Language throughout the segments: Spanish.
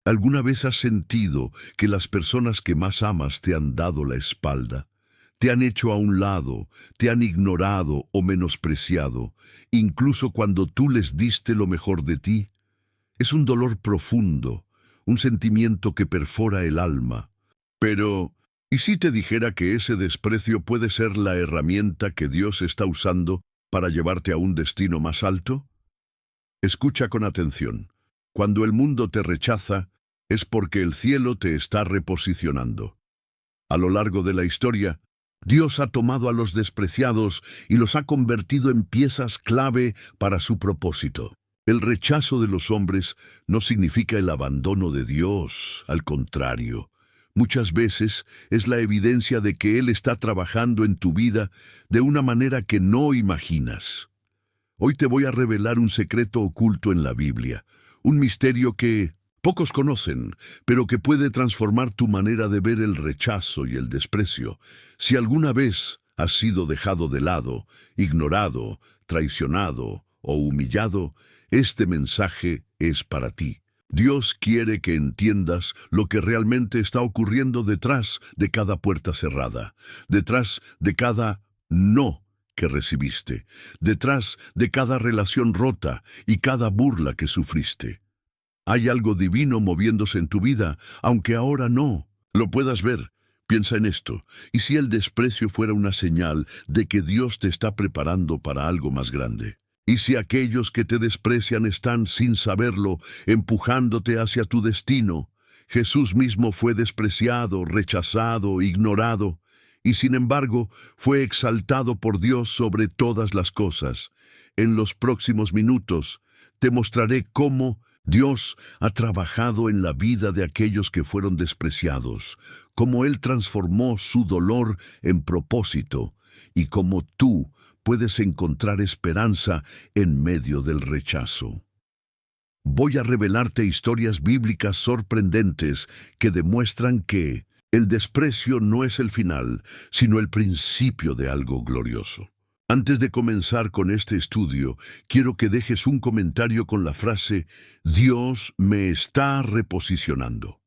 ¿Alguna vez has sentido que las personas que más amas te han dado la espalda? Te han hecho a un lado, te han ignorado o menospreciado, incluso cuando tú les diste lo mejor de ti. Es un dolor profundo, un sentimiento que perfora el alma. Pero, ¿y si te dijera que ese desprecio puede ser la herramienta que Dios está usando para llevarte a un destino más alto? Escucha con atención. Cuando el mundo te rechaza, es porque el cielo te está reposicionando. A lo largo de la historia, Dios ha tomado a los despreciados y los ha convertido en piezas clave para su propósito. El rechazo de los hombres no significa el abandono de Dios, al contrario. Muchas veces es la evidencia de que Él está trabajando en tu vida de una manera que no imaginas. Hoy te voy a revelar un secreto oculto en la Biblia, un misterio que pocos conocen, pero que puede transformar tu manera de ver el rechazo y el desprecio. Si alguna vez has sido dejado de lado, ignorado, traicionado o humillado, este mensaje es para ti. Dios quiere que entiendas lo que realmente está ocurriendo detrás de cada puerta cerrada, detrás de cada no que recibiste, detrás de cada relación rota y cada burla que sufriste. Hay algo divino moviéndose en tu vida, aunque ahora no lo puedas ver. Piensa en esto. ¿Y si el desprecio fuera una señal de que Dios te está preparando para algo más grande? ¿Y si aquellos que te desprecian están, sin saberlo, empujándote hacia tu destino? Jesús mismo fue despreciado, rechazado, ignorado, y sin embargo fue exaltado por Dios sobre todas las cosas. En los próximos minutos te mostraré cómo Dios ha trabajado en la vida de aquellos que fueron despreciados, cómo Él transformó su dolor en propósito y cómo tú puedes encontrar esperanza en medio del rechazo. Voy a revelarte historias bíblicas sorprendentes que demuestran que el desprecio no es el final, sino el principio de algo glorioso. Antes de comenzar con este estudio, quiero que dejes un comentario con la frase «Dios me está reposicionando».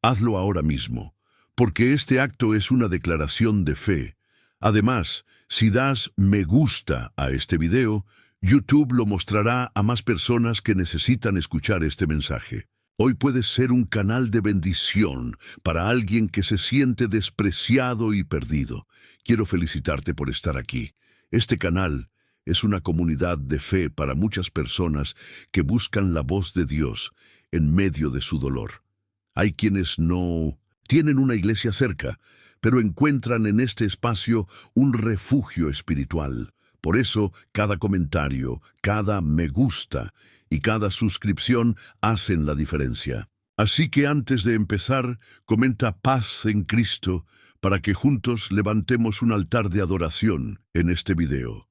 Hazlo ahora mismo, porque este acto es una declaración de fe. Además, si das me gusta a este video, YouTube lo mostrará a más personas que necesitan escuchar este mensaje. Hoy puedes ser un canal de bendición para alguien que se siente despreciado y perdido. Quiero felicitarte por estar aquí. Este canal es una comunidad de fe para muchas personas que buscan la voz de Dios en medio de su dolor. Hay quienes no tienen una iglesia cerca, pero encuentran en este espacio un refugio espiritual. Por eso, cada comentario, cada me gusta y cada suscripción hacen la diferencia. Así que antes de empezar, comenta paz en Cristo para que juntos levantemos un altar de adoración en este video.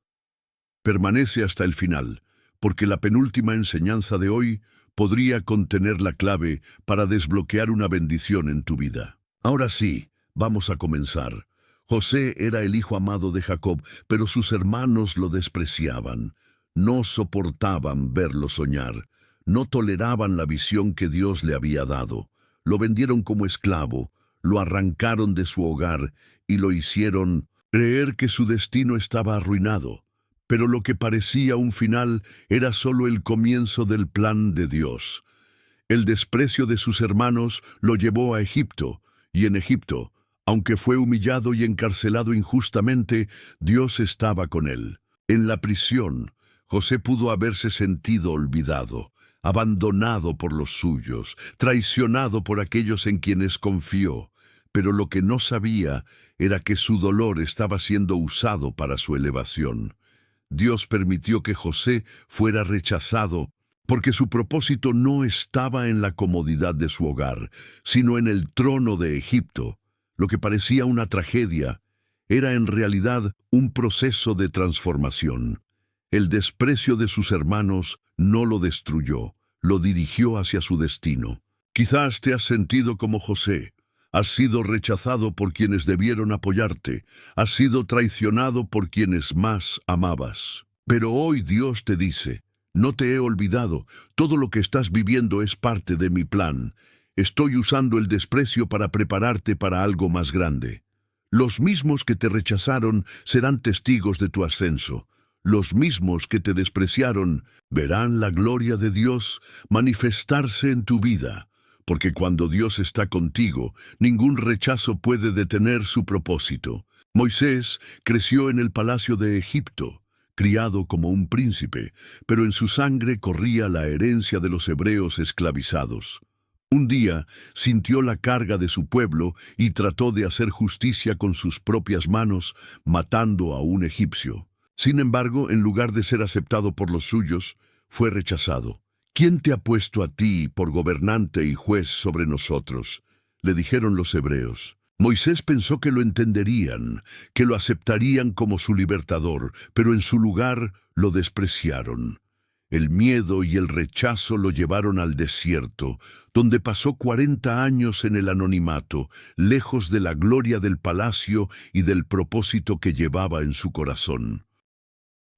Permanece hasta el final, porque la penúltima enseñanza de hoy podría contener la clave para desbloquear una bendición en tu vida. Ahora sí, vamos a comenzar. José era el hijo amado de Jacob, pero sus hermanos lo despreciaban. No soportaban verlo soñar. No toleraban la visión que Dios le había dado. Lo vendieron como esclavo, lo arrancaron de su hogar y lo hicieron creer que su destino estaba arruinado. Pero lo que parecía un final era solo el comienzo del plan de Dios. El desprecio de sus hermanos lo llevó a Egipto, y en Egipto, aunque fue humillado y encarcelado injustamente, Dios estaba con él. En la prisión, José pudo haberse sentido olvidado, abandonado por los suyos, traicionado por aquellos en quienes confió, pero lo que no sabía era que su dolor estaba siendo usado para su elevación. Dios permitió que José fuera rechazado porque su propósito no estaba en la comodidad de su hogar, sino en el trono de Egipto. Lo que parecía una tragedia era en realidad un proceso de transformación. El desprecio de sus hermanos no lo destruyó, lo dirigió hacia su destino. Quizás te has sentido como José. Has sido rechazado por quienes debieron apoyarte. Has sido traicionado por quienes más amabas. Pero hoy Dios te dice, No te he olvidado. Todo lo que estás viviendo es parte de mi plan. Estoy usando el desprecio para prepararte para algo más grande. Los mismos que te rechazaron serán testigos de tu ascenso. Los mismos que te despreciaron verán la gloria de Dios manifestarse en tu vida, porque cuando Dios está contigo, ningún rechazo puede detener su propósito. Moisés creció en el palacio de Egipto, criado como un príncipe, pero en su sangre corría la herencia de los hebreos esclavizados. Un día sintió la carga de su pueblo y trató de hacer justicia con sus propias manos, matando a un egipcio. Sin embargo, en lugar de ser aceptado por los suyos, fue rechazado. ¿Quién te ha puesto a ti por gobernante y juez sobre nosotros?, le dijeron los hebreos. Moisés pensó que lo entenderían, que lo aceptarían como su libertador, pero en su lugar lo despreciaron. El miedo y el rechazo lo llevaron al desierto, donde pasó 40 años en el anonimato, lejos de la gloria del palacio y del propósito que llevaba en su corazón.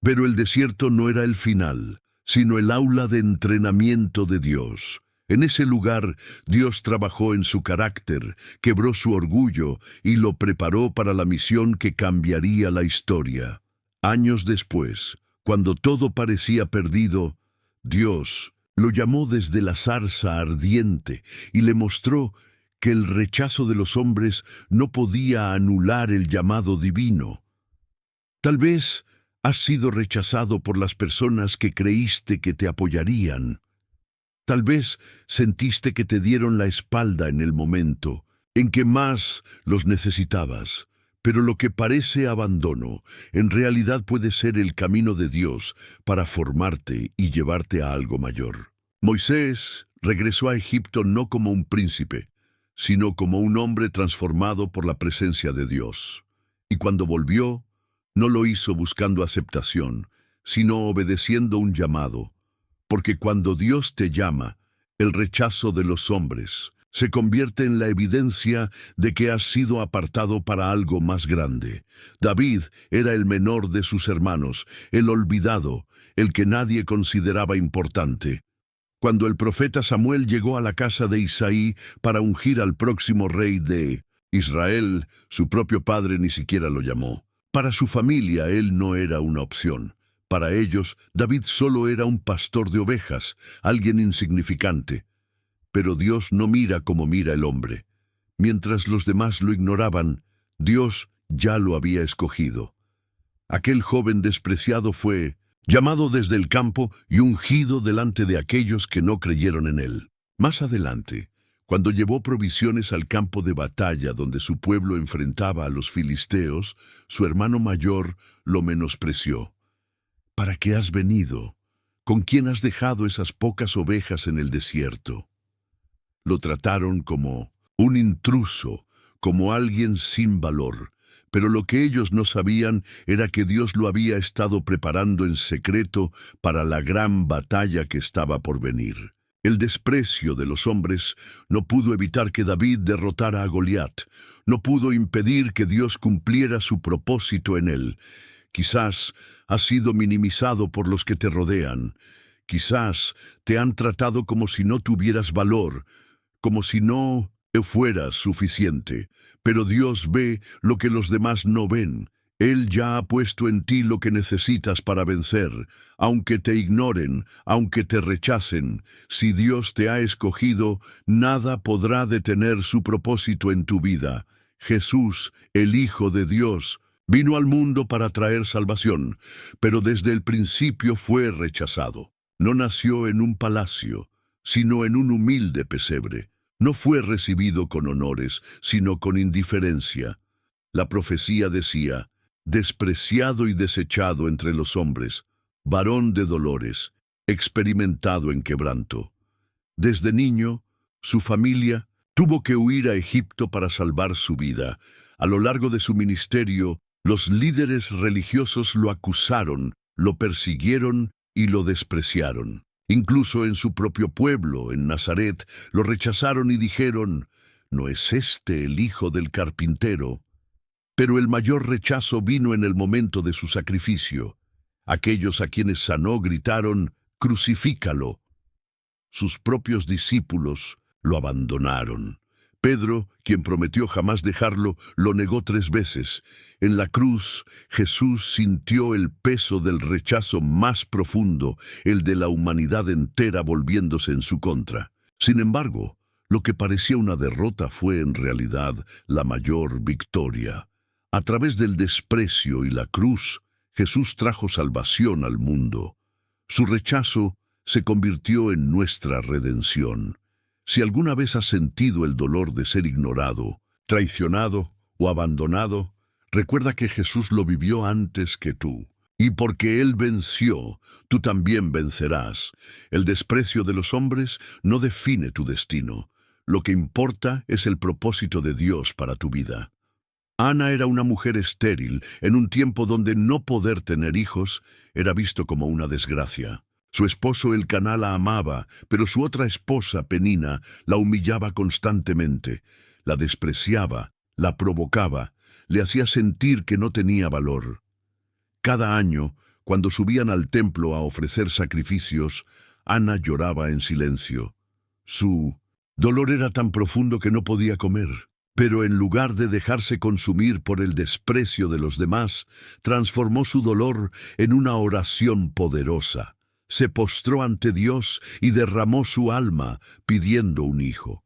Pero el desierto no era el final, sino el aula de entrenamiento de Dios. En ese lugar, Dios trabajó en su carácter, quebró su orgullo y lo preparó para la misión que cambiaría la historia. Años después, cuando todo parecía perdido, Dios lo llamó desde la zarza ardiente y le mostró que el rechazo de los hombres no podía anular el llamado divino. Tal vez has sido rechazado por las personas que creíste que te apoyarían. Tal vez sentiste que te dieron la espalda en el momento en que más los necesitabas. Pero lo que parece abandono, en realidad puede ser el camino de Dios para formarte y llevarte a algo mayor. Moisés regresó a Egipto no como un príncipe, sino como un hombre transformado por la presencia de Dios. Y cuando volvió, no lo hizo buscando aceptación, sino obedeciendo un llamado. Porque cuando Dios te llama, el rechazo de los hombres se convierte en la evidencia de que has sido apartado para algo más grande. David era el menor de sus hermanos, el olvidado, el que nadie consideraba importante. Cuando el profeta Samuel llegó a la casa de Isaí para ungir al próximo rey de Israel, su propio padre ni siquiera lo llamó. Para su familia él no era una opción. Para ellos, David solo era un pastor de ovejas, alguien insignificante. Pero Dios no mira como mira el hombre. Mientras los demás lo ignoraban, Dios ya lo había escogido. Aquel joven despreciado fue llamado desde el campo y ungido delante de aquellos que no creyeron en él. Más adelante, cuando llevó provisiones al campo de batalla donde su pueblo enfrentaba a los filisteos, su hermano mayor lo menospreció. ¿Para qué has venido? ¿Con quién has dejado esas pocas ovejas en el desierto? Lo trataron como un intruso, como alguien sin valor. Pero lo que ellos no sabían era que Dios lo había estado preparando en secreto para la gran batalla que estaba por venir. El desprecio de los hombres no pudo evitar que David derrotara a Goliat. No pudo impedir que Dios cumpliera su propósito en él. Quizás has sido minimizado por los que te rodean. Quizás te han tratado como si no tuvieras valor, como si no fueras suficiente. Pero Dios ve lo que los demás no ven. Él ya ha puesto en ti lo que necesitas para vencer. Aunque te ignoren, aunque te rechacen, si Dios te ha escogido, nada podrá detener su propósito en tu vida. Jesús, el Hijo de Dios, vino al mundo para traer salvación, pero desde el principio fue rechazado. No nació en un palacio, sino en un humilde pesebre. No fue recibido con honores, sino con indiferencia. La profecía decía: despreciado y desechado entre los hombres, varón de dolores, experimentado en quebranto. Desde niño, su familia tuvo que huir a Egipto para salvar su vida. A lo largo de su ministerio, los líderes religiosos lo acusaron, lo persiguieron y lo despreciaron. Incluso en su propio pueblo, en Nazaret, lo rechazaron y dijeron: ¿no es este el hijo del carpintero? Pero el mayor rechazo vino en el momento de su sacrificio. Aquellos a quienes sanó gritaron: crucifícalo. Sus propios discípulos lo abandonaron. Pedro, quien prometió jamás dejarlo, lo negó 3 veces. En la cruz, Jesús sintió el peso del rechazo más profundo, el de la humanidad entera volviéndose en su contra. Sin embargo, lo que parecía una derrota fue en realidad la mayor victoria. A través del desprecio y la cruz, Jesús trajo salvación al mundo. Su rechazo se convirtió en nuestra redención. Si alguna vez has sentido el dolor de ser ignorado, traicionado o abandonado, recuerda que Jesús lo vivió antes que tú. Y porque Él venció, tú también vencerás. El desprecio de los hombres no define tu destino. Lo que importa es el propósito de Dios para tu vida. Ana era una mujer estéril en un tiempo donde no poder tener hijos era visto como una desgracia. Su esposo Elcaná la amaba, pero su otra esposa, Penina, la humillaba constantemente, la despreciaba, la provocaba, le hacía sentir que no tenía valor. Cada año, cuando subían al templo a ofrecer sacrificios, Ana lloraba en silencio. Su dolor era tan profundo que no podía comer, pero en lugar de dejarse consumir por el desprecio de los demás, transformó su dolor en una oración poderosa. Se postró ante Dios y derramó su alma pidiendo un hijo.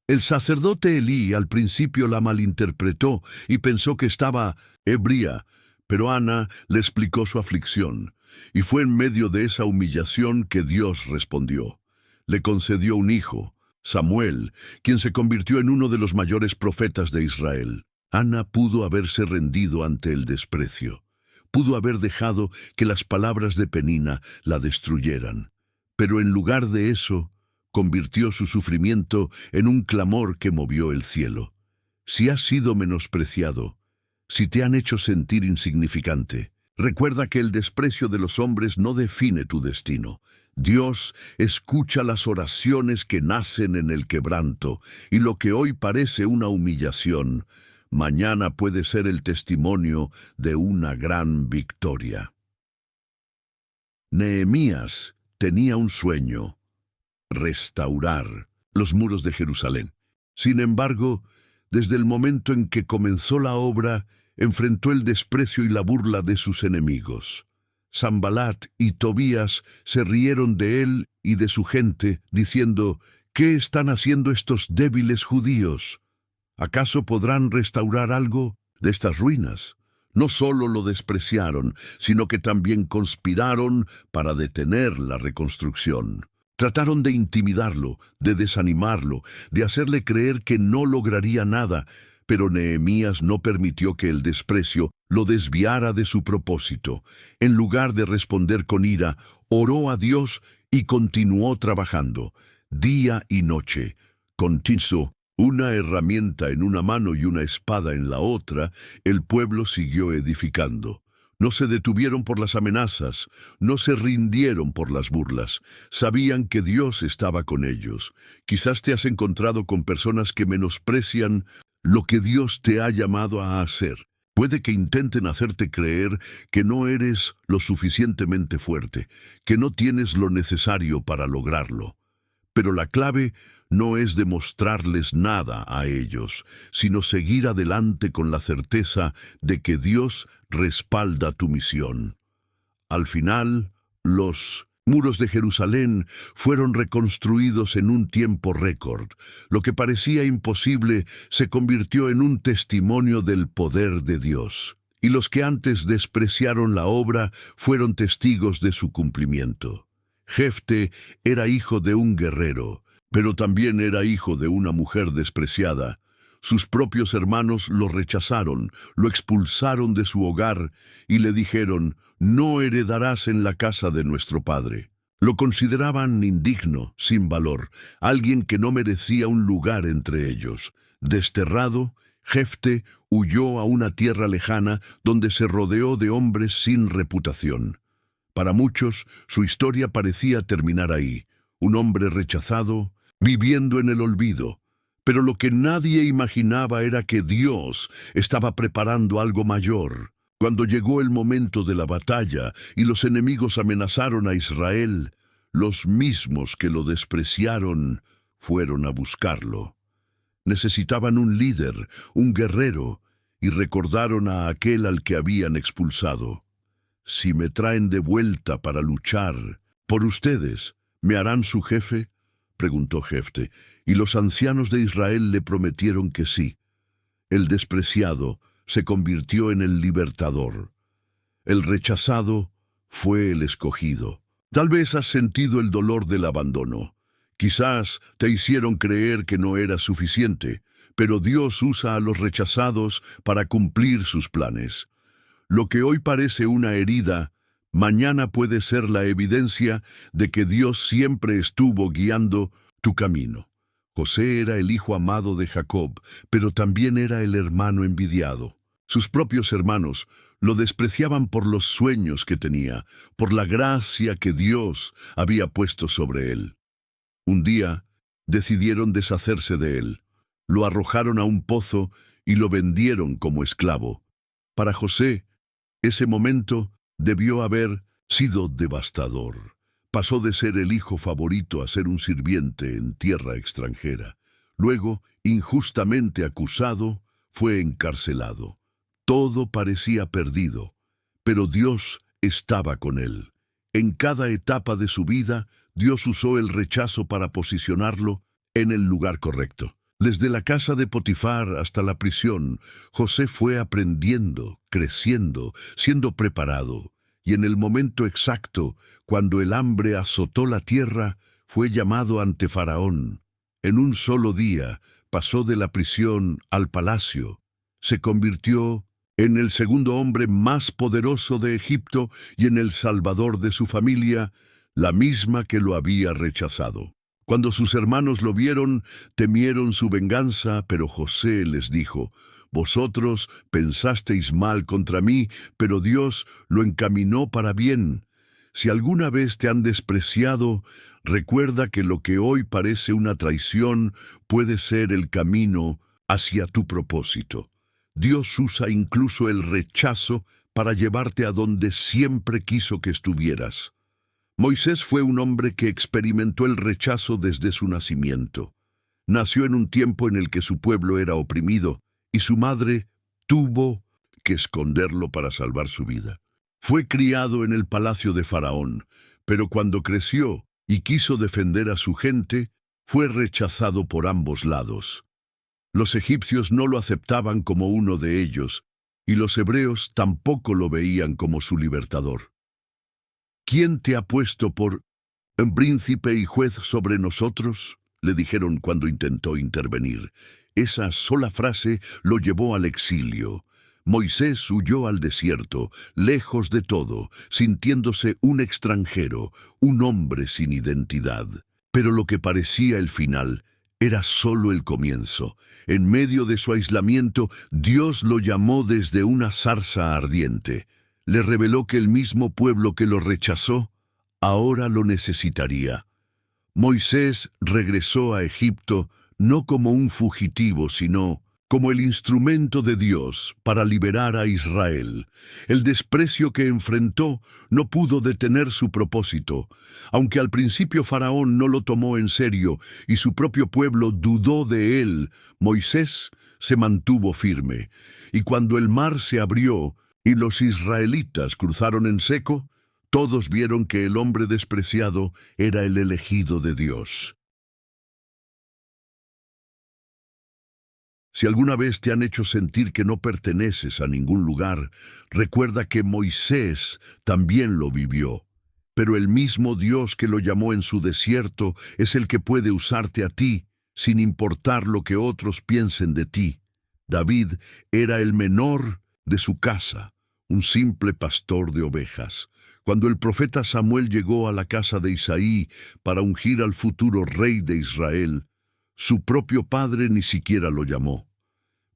El sacerdote Elí al principio la malinterpretó y pensó que estaba ebria, pero Ana le explicó su aflicción, y fue en medio de esa humillación que Dios respondió. Le concedió un hijo, Samuel, quien se convirtió en uno de los mayores profetas de Israel. Ana pudo haberse rendido ante el desprecio. Pudo haber dejado que las palabras de Penina la destruyeran, pero en lugar de eso, convirtió su sufrimiento en un clamor que movió el cielo. Si has sido menospreciado, si te han hecho sentir insignificante, recuerda que el desprecio de los hombres no define tu destino. Dios escucha las oraciones que nacen en el quebranto, y lo que hoy parece una humillación, mañana puede ser el testimonio de una gran victoria. Nehemías tenía un sueño: restaurar los muros de Jerusalén. Sin embargo, desde el momento en que comenzó la obra, enfrentó el desprecio y la burla de sus enemigos. Sanbalat y Tobías se rieron de él y de su gente, diciendo: ¿Qué están haciendo estos débiles judíos? ¿Acaso podrán restaurar algo de estas ruinas? No solo lo despreciaron, sino que también conspiraron para detener la reconstrucción. Trataron de intimidarlo, de desanimarlo, de hacerle creer que no lograría nada, pero Nehemías no permitió que el desprecio lo desviara de su propósito. En lugar de responder con ira, oró a Dios y continuó trabajando, día y noche. Con Tizo, una herramienta en una mano y una espada en la otra, el pueblo siguió edificando. No se detuvieron por las amenazas, no se rindieron por las burlas. Sabían que Dios estaba con ellos. Quizás te has encontrado con personas que menosprecian lo que Dios te ha llamado a hacer. Puede que intenten hacerte creer que no eres lo suficientemente fuerte, que no tienes lo necesario para lograrlo. Pero la clave no es demostrarles nada a ellos, sino seguir adelante con la certeza de que Dios respalda tu misión. Al final, los muros de Jerusalén fueron reconstruidos en un tiempo récord. Lo que parecía imposible se convirtió en un testimonio del poder de Dios. Y los que antes despreciaron la obra fueron testigos de su cumplimiento. Jefte era hijo de un guerrero, pero también era hijo de una mujer despreciada. Sus propios hermanos lo rechazaron, lo expulsaron de su hogar y le dijeron: «No heredarás en la casa de nuestro padre». Lo consideraban indigno, sin valor, alguien que no merecía un lugar entre ellos. Desterrado, Jefte huyó a una tierra lejana donde se rodeó de hombres sin reputación. Para muchos, su historia parecía terminar ahí, un hombre rechazado, viviendo en el olvido. Pero lo que nadie imaginaba era que Dios estaba preparando algo mayor. Cuando llegó el momento de la batalla y los enemigos amenazaron a Israel, Los mismos que lo despreciaron fueron a buscarlo. Necesitaban un líder, un guerrero, y recordaron a aquel al que habían expulsado. Si me traen de vuelta para luchar por ustedes, ¿me harán su jefe?, preguntó Jefte, y los ancianos de Israel le prometieron que sí. El despreciado se convirtió en el libertador. El rechazado fue el escogido. Tal vez has sentido el dolor del abandono. Quizás te hicieron creer que no era suficiente, pero Dios usa a los rechazados para cumplir sus planes. Lo que hoy parece una herida, mañana puede ser la evidencia de que Dios siempre estuvo guiando tu camino. José era el hijo amado de Jacob, pero también era el hermano envidiado. Sus propios hermanos lo despreciaban por los sueños que tenía, por la gracia que Dios había puesto sobre él. Un día decidieron deshacerse de él. Lo arrojaron a un pozo y lo vendieron como esclavo. Para José, ese momento debió haber sido devastador. Pasó de ser el hijo favorito a ser un sirviente en tierra extranjera. Luego, injustamente acusado, fue encarcelado. Todo parecía perdido, pero Dios estaba con él. En cada etapa de su vida, Dios usó el rechazo para posicionarlo en el lugar correcto. Desde la casa de Potifar hasta la prisión, José fue aprendiendo, creciendo, siendo preparado. Y en el momento exacto, cuando el hambre azotó la tierra, fue llamado ante Faraón. En un solo día, pasó de la prisión al palacio. Se convirtió en el segundo hombre más poderoso de Egipto y en el salvador de su familia, la misma que lo había rechazado. Cuando sus hermanos lo vieron, temieron su venganza, pero José les dijo: «Vosotros pensasteis mal contra mí, pero Dios lo encaminó para bien. Si alguna vez te han despreciado, recuerda que lo que hoy parece una traición puede ser el camino hacia tu propósito. Dios usa incluso el rechazo para llevarte a donde siempre quiso que estuvieras». Moisés fue un hombre que experimentó el rechazo desde su nacimiento. Nació en un tiempo en el que su pueblo era oprimido, y su madre tuvo que esconderlo para salvar su vida. Fue criado en el palacio de Faraón, pero cuando creció y quiso defender a su gente, fue rechazado por ambos lados. Los egipcios no lo aceptaban como uno de ellos, y los hebreos tampoco lo veían como su libertador. «¿Quién te ha puesto por príncipe y juez sobre nosotros?», le dijeron cuando intentó intervenir. Esa sola frase lo llevó al exilio. Moisés huyó al desierto, lejos de todo, sintiéndose un extranjero, un hombre sin identidad. Pero lo que parecía el final era solo el comienzo. En medio de su aislamiento, Dios lo llamó desde una zarza ardiente. Le reveló que el mismo pueblo que lo rechazó, ahora lo necesitaría. Moisés regresó a Egipto no como un fugitivo, sino como el instrumento de Dios para liberar a Israel. El desprecio que enfrentó no pudo detener su propósito. Aunque al principio Faraón no lo tomó en serio y su propio pueblo dudó de él, Moisés se mantuvo firme. Y cuando el mar se abrió y los israelitas cruzaron en seco, todos vieron que el hombre despreciado era el elegido de Dios. Si alguna vez te han hecho sentir que no perteneces a ningún lugar, recuerda que Moisés también lo vivió. Pero el mismo Dios que lo llamó en su desierto es el que puede usarte a ti, sin importar lo que otros piensen de ti. David era el menor de su casa, un simple pastor de ovejas. Cuando el profeta Samuel llegó a la casa de Isaí para ungir al futuro rey de Israel, su propio padre ni siquiera lo llamó.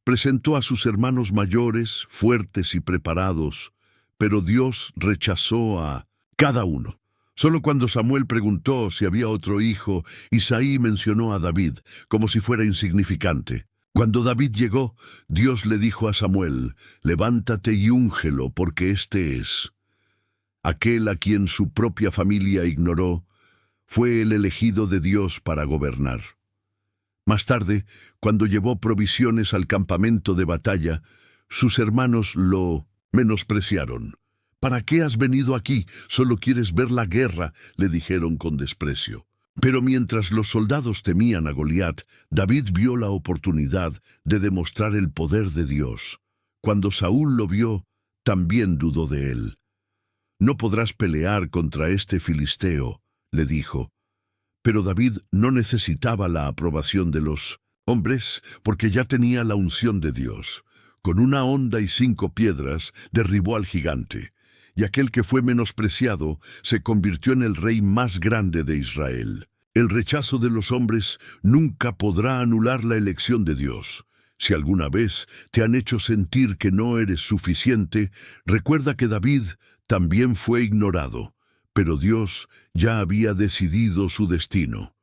Presentó a sus hermanos mayores, fuertes y preparados, pero Dios rechazó a cada uno. Solo cuando Samuel preguntó si había otro hijo, Isaí mencionó a David como si fuera insignificante. Cuando David llegó, Dios le dijo a Samuel: «Levántate y úngelo, porque este es». Aquel a quien su propia familia ignoró, Fue el elegido de Dios para gobernar. Más tarde, cuando llevó provisiones al campamento de batalla, sus hermanos lo menospreciaron. «¿Para qué has venido aquí? Solo quieres ver la guerra», le dijeron con desprecio. Pero mientras los soldados temían a Goliat, David vio la oportunidad de demostrar el poder de Dios. Cuando Saúl lo vio, también dudó de él. «No podrás pelear contra este filisteo», le dijo. Pero David no necesitaba la aprobación de los hombres, porque ya tenía la unción de Dios. Con una honda y 5 piedras derribó al gigante, y aquel que fue menospreciado se convirtió en el rey más grande de Israel. El rechazo de los hombres nunca podrá anular la elección de Dios. Si alguna vez te han hecho sentir que no eres suficiente, recuerda que David también fue ignorado, pero Dios ya había decidido su destino.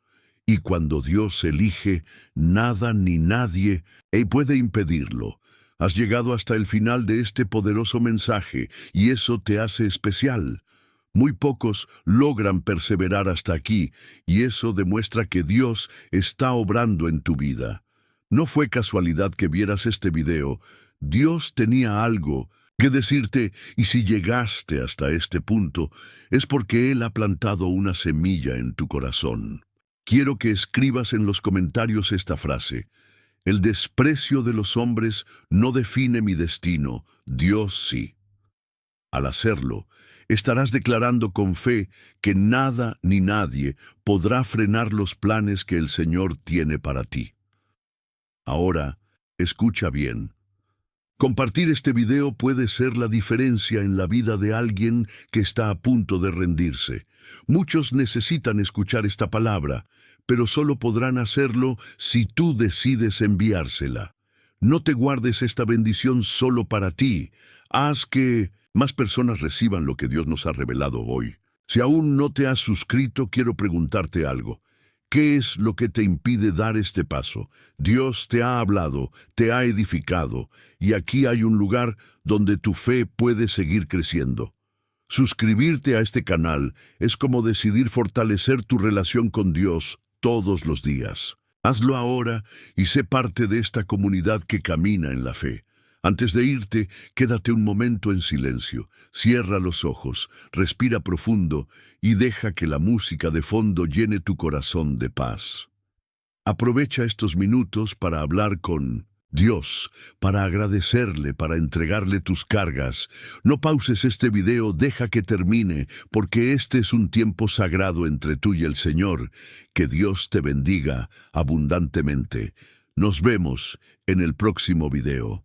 Y cuando Dios elige, nada ni nadie puede impedirlo. Has llegado hasta el final de este poderoso mensaje, y eso te hace especial. Muy pocos logran perseverar hasta aquí, y eso demuestra que Dios está obrando en tu vida. No fue casualidad que vieras este video. Dios tenía algo que decirte, y si llegaste hasta este punto, es porque Él ha plantado una semilla en tu corazón. Quiero que escribas en los comentarios esta frase: «El desprecio de los hombres no define mi destino, Dios sí». Al hacerlo, estarás declarando con fe que nada ni nadie podrá frenar los planes que el Señor tiene para ti. Ahora, escucha bien. Compartir este video puede ser la diferencia en la vida de alguien que está a punto de rendirse. Muchos necesitan escuchar esta palabra, pero solo podrán hacerlo si tú decides enviársela. No te guardes esta bendición solo para ti. Haz que más personas reciban lo que Dios nos ha revelado hoy. Si aún no te has suscrito, quiero preguntarte algo. ¿Qué es lo que te impide dar este paso? Dios te ha hablado, te ha edificado, y aquí hay un lugar donde tu fe puede seguir creciendo. Suscribirte a este canal es como decidir fortalecer tu relación con Dios todos los días. Hazlo ahora y sé parte de esta comunidad que camina en la fe. Antes de irte, quédate un momento en silencio, cierra los ojos, respira profundo y deja que la música de fondo llene tu corazón de paz. Aprovecha estos minutos para hablar con Dios, para agradecerle, para entregarle tus cargas. No pauses este video, deja que termine, porque este es un tiempo sagrado entre tú y el Señor. Que Dios te bendiga abundantemente. Nos vemos en el próximo video.